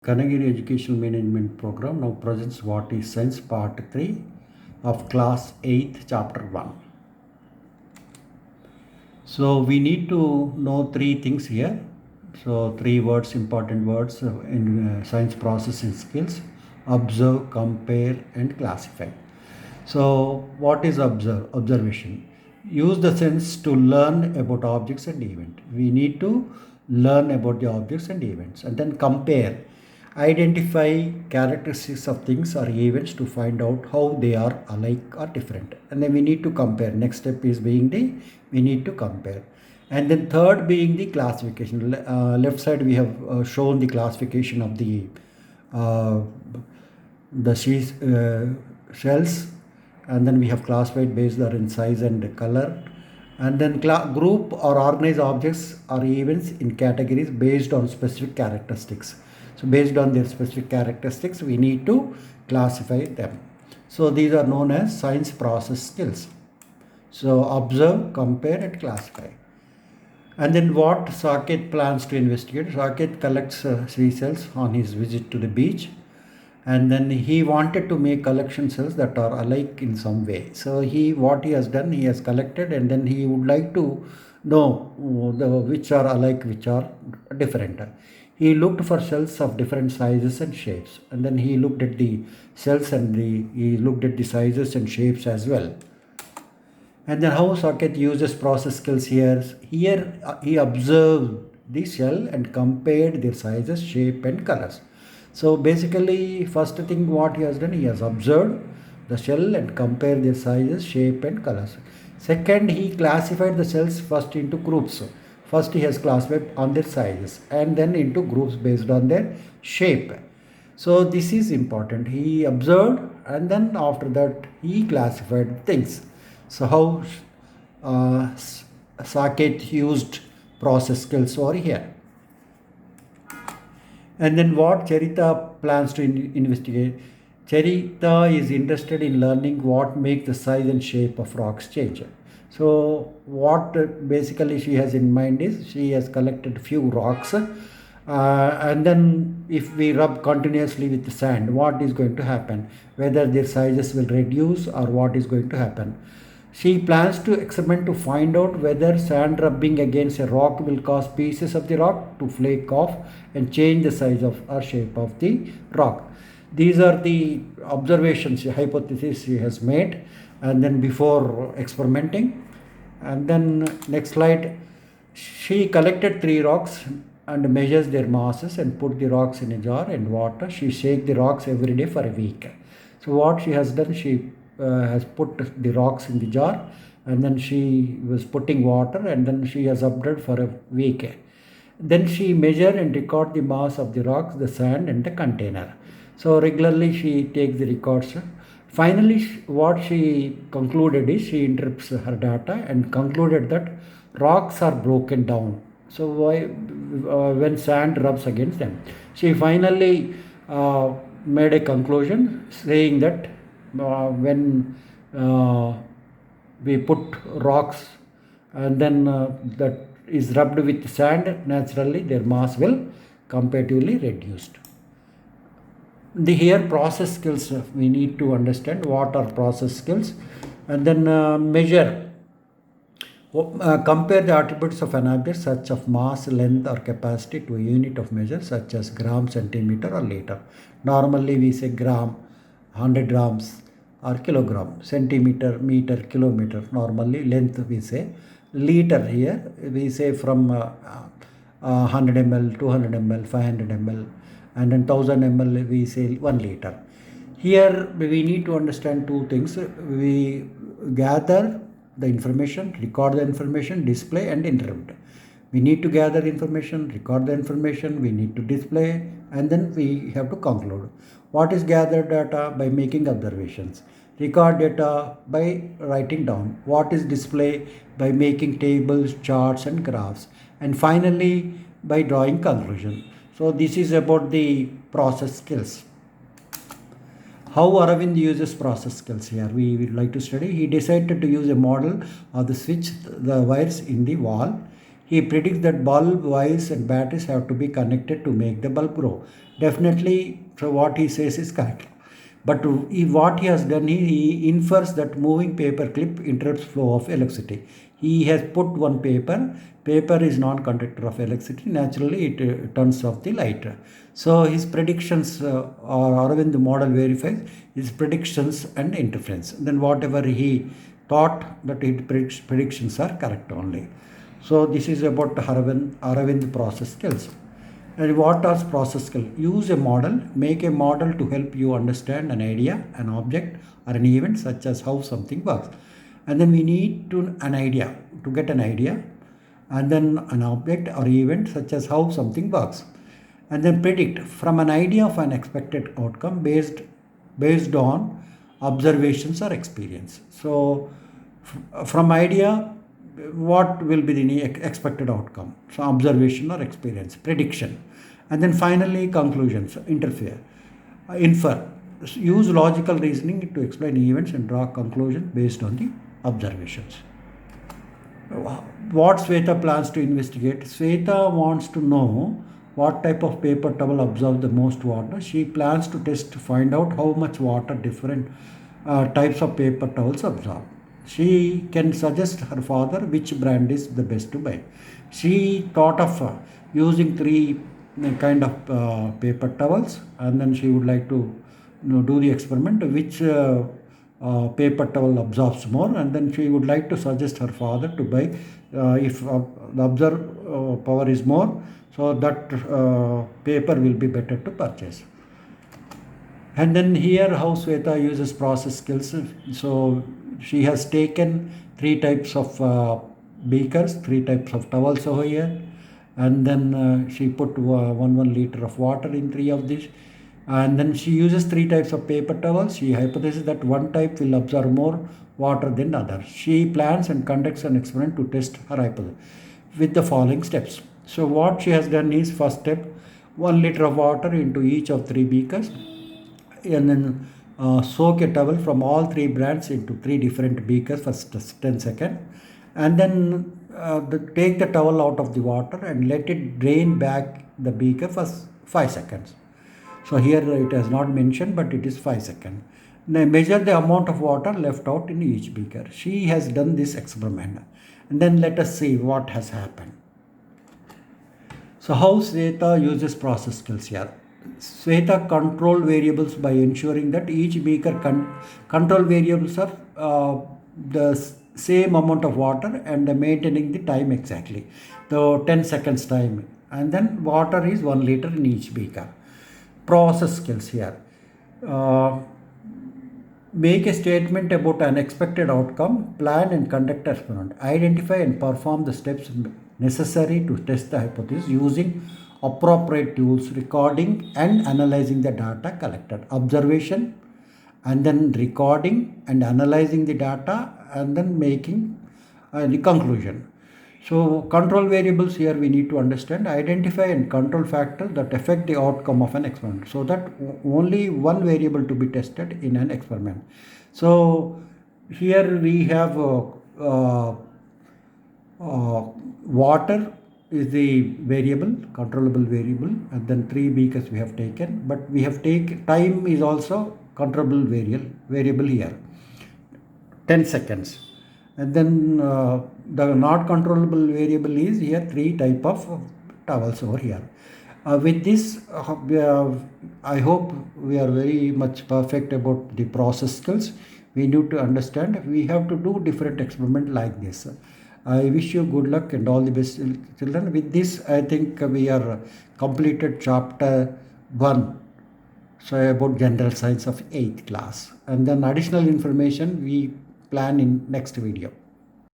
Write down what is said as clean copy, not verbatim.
Kanagiri Educational Management Program now presents what is Science Part 3 of Class 8, Chapter 1. So we need to know three things here. So three words, important words in science processing skills: observe, compare, and classify. So what is observation? Use the sense to learn about objects and events. We need to learn about the objects and events, and then compare. Identify characteristics of things or events to find out how they are alike or different, and then we need to compare. Next step is being the we need to compare, and then third being the classification. Left side we have shown the classification of uh, the shells, and then we have classified based on size and color, and then group or organize objects or events in categories based on specific characteristics. So based on their specific characteristics we need to classify them. So these are known as science process skills. So observe, compare, and classify. And then what Saket plans to investigate? Saket collects seashells on his visit to the beach, and then he wanted to make collection cells that are alike in some way. So what he has done, he has collected, and then he would like to know which are alike, which are different. He looked for cells of different sizes and shapes, and then he looked at the cells and he looked at the sizes and shapes as well. And then how Saket uses process skills here. Here he observed the shell and compared their sizes, shape, and colors. So basically, first thing what he has done, he has observed the shell and compared their sizes, shape, and colors. Second, he classified the cells first into groups. First, he has classified on their sizes and then into groups based on their shape. So this is important. He observed and then after that he classified things. So how Saket used process skills over here. And then what Charita plans to investigate. Charita is interested in learning what makes the size and shape of rocks change. So what basically she has in mind is she has collected few rocks, and then if we rub continuously with the sand, what is going to happen? Whether their sizes will reduce or what is going to happen? She plans to experiment to find out whether sand rubbing against a rock will cause pieces of the rock to flake off and change the size of or shape of the rock. These are the observations, hypothesis she has made, and then before experimenting. And then next slide, she collected 3 rocks and measures their masses and put the rocks in a jar and water. She shake the rocks every day for a week. So what she has done, she has put the rocks in the jar, and then she was putting water, and then she has observed for a week. Then she measure and record the mass of the rocks, the sand, and the container. So regularly she takes the records. Finally, what she concluded is she interprets her data and concluded that rocks are broken down. So when sand rubs against them, she finally made a conclusion saying that when we put rocks and then that is rubbed with sand, naturally their mass will comparatively reduced. The here process skills, we need to understand what are process skills, and then measure. Compare the attributes of an object such as mass, length, or capacity to a unit of measure such as gram, centimeter, or liter. Normally we say gram, 100 grams, or kilogram, centimeter, meter, kilometer. Normally length we say. Liter here we say from 100 ml, 200 ml, 500 ml, and then 1000 ml we say 1 liter. Here we need to understand two things. We gather the information, record the information, display, and interpret. We need to gather information, record the information, we need to display, and then we have to conclude. What is gathered data? By making observations. Record data by writing down. What is display? By making tables, charts, and graphs. And finally, by drawing conclusion. So this is about the process skills. How Aravind uses process skills here, we would like to study. He decided to use a model of the switch, the wires in the wall. He predicts that bulb, wires and batteries have to be connected to make the bulb grow. Definitely, so what he says is correct. But what he has done, he infers that moving paper clip interrupts flow of electricity. He has put one paper. Paper is non-conductor of electricity. Naturally, it turns off the light. So his predictions, or Aravind model verifies his predictions and interference. Then whatever he thought, that his predictions are correct only. So this is about Aravind process skills. And what are process skills? Use a model, make a model to help you understand an idea, an object, or an event, such as how something works. And then we need an idea, to get an idea, and then an object or event, such as how something works. And then predict from an idea of an expected outcome based on observations or experience. So from idea, what will be the expected outcome? So observation or experience, prediction. And then finally conclusions, infer. Use logical reasoning to explain events and draw conclusions based on the observations. What Sweta plans to investigate? Sweta wants to know what type of paper towel absorbs the most water. She plans to test to find out how much water different types of paper towels absorb. She can suggest her father which brand is the best to buy. She thought of using three kind of paper towels, and then she would like to do the experiment which paper towel absorbs more, and then she would like to suggest her father to buy if the absorb power is more, so that paper will be better to purchase. And then here how Sweta uses process skills. So she has taken three types of beakers, three types of towels over here, and then she put 1 liter of water in three of these, and then she uses three types of paper towels. She hypothesizes that one type will absorb more water than others. She plans and conducts an experiment to test her hypothesis with the following steps. So what she has done is, first step, 1 liter of water into each of three beakers, and then soak a towel from all three brands into three different beakers for 10 seconds, and then take the towel out of the water and let it drain back the beaker for 5 seconds. So here it has not mentioned, but it is 5 seconds. Now measure the amount of water left out in each beaker. She has done this experiment, and then let us see what has happened. So how Sweta uses process skills here? Sweta control variables by ensuring that each beaker control variables are the same amount of water and maintaining the time exactly, the 10 seconds time, and then water is 1 liter in each beaker. Process skills here. Make a statement about an expected outcome, plan and conduct an experiment. Identify and perform the steps necessary to test the hypothesis using appropriate tools, recording and analyzing the data collected. Observation, and then recording and analyzing the data, and then making the conclusion. So control variables here we need to understand. Identify and control factors that affect the outcome of an experiment, so that only one variable to be tested in an experiment. So here we have water is the variable, controllable variable, and then three beakers we have taken, but we have taken time is also controllable variable here, 10 seconds. And then the not controllable variable is here three type of towels over here. With this, I hope we are very much perfect about the process skills. We need to understand we have to do different experiment like this. I wish you good luck and all the best, children. With this, I think we are completed chapter 1. So about general science of 8th class. And then additional information we plan in next video.